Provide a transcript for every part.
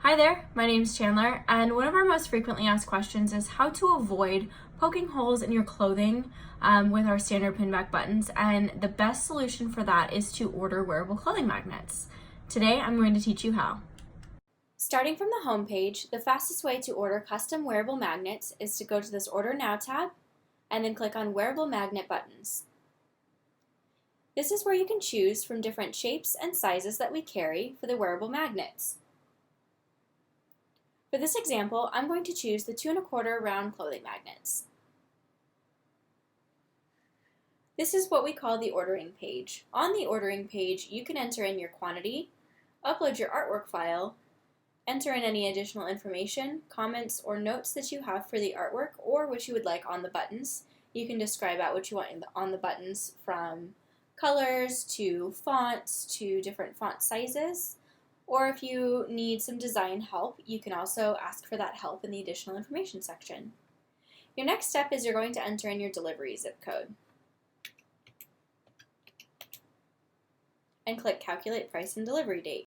Hi there, my name is Chandler, and one of our most frequently asked questions is how to avoid poking holes in your clothing with our standard pinback buttons, and the best solution for that is to order wearable clothing magnets. Today I'm going to teach you how. Starting from the home page, the fastest way to order custom wearable magnets is to go to this Order Now tab and then click on Wearable Magnet Buttons. This is where you can choose from different shapes and sizes that we carry for the wearable magnets. For this example, I'm going to choose the 2 1/4 round clothing magnets. This is what we call the ordering page. On the ordering page, you can enter in your quantity, upload your artwork file, enter in any additional information, comments, or notes that you have for the artwork or what you would like on the buttons. You can describe out what you want on the buttons, from colors to fonts to different font sizes. Or if you need some design help, you can also ask for that help in the additional information section. Your next step is you're going to enter in your delivery zip code and click Calculate Price and Delivery Date.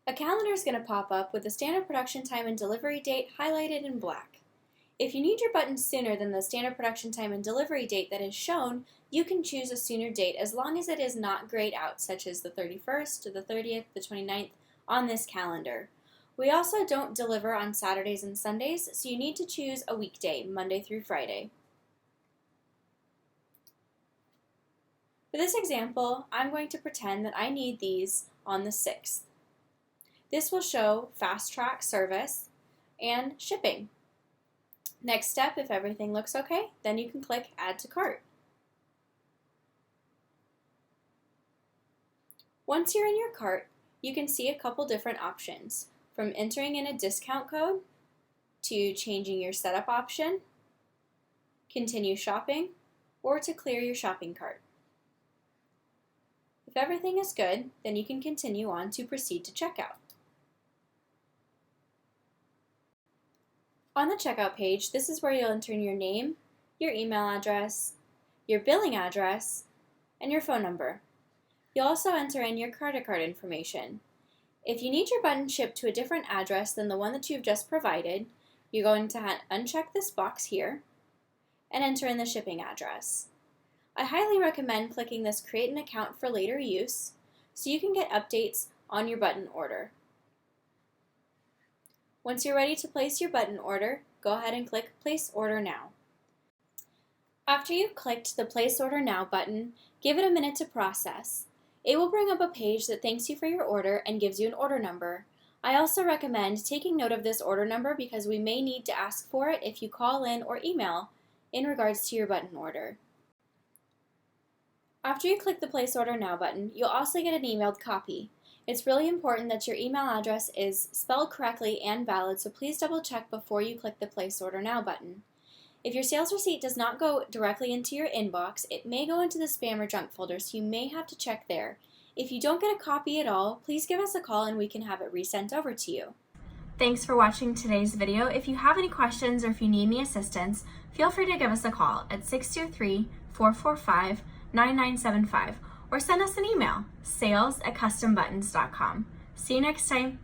A calendar is going to pop up with the standard production time and delivery date highlighted in black. If you need your buttons sooner than the standard production time and delivery date that is shown, you can choose a sooner date as long as it is not grayed out, such as the 31st, or the 30th, the 29th, on this calendar. We also don't deliver on Saturdays and Sundays, so you need to choose a weekday, Monday through Friday. For this example, I'm going to pretend that I need these on the 6th. This will show fast track service and shipping. Next step, if everything looks okay, then you can click Add to Cart. Once you're in your cart, you can see a couple different options, from entering in a discount code to changing your setup option, continue shopping, or to clear your shopping cart. If everything is good, then you can continue on to proceed to checkout. On the checkout page, this is where you'll enter in your name, your email address, your billing address, and your phone number. You'll also enter in your credit card information. If you need your button shipped to a different address than the one that you've just provided, you're going to uncheck this box here and enter in the shipping address. I highly recommend clicking this Create an Account for later use so you can get updates on your button order. Once you're ready to place your button order, go ahead and click Place Order Now. After you've clicked the Place Order Now button, give it a minute to process. It will bring up a page that thanks you for your order and gives you an order number. I also recommend taking note of this order number because we may need to ask for it if you call in or email in regards to your button order. After you click the Place Order Now button, you'll also get an emailed copy. It's really important that your email address is spelled correctly and valid, so please double check before you click the Place Order Now button. If your sales receipt does not go directly into your inbox, it may go into the spam or junk folder, so you may have to check there. If you don't get a copy at all, please give us a call and we can have it resent over to you. Thanks for watching today's video. If you have any questions or if you need any assistance, feel free to give us a call at 623-445-9975 or send us an email, sales@custombuttons.com. See you next time.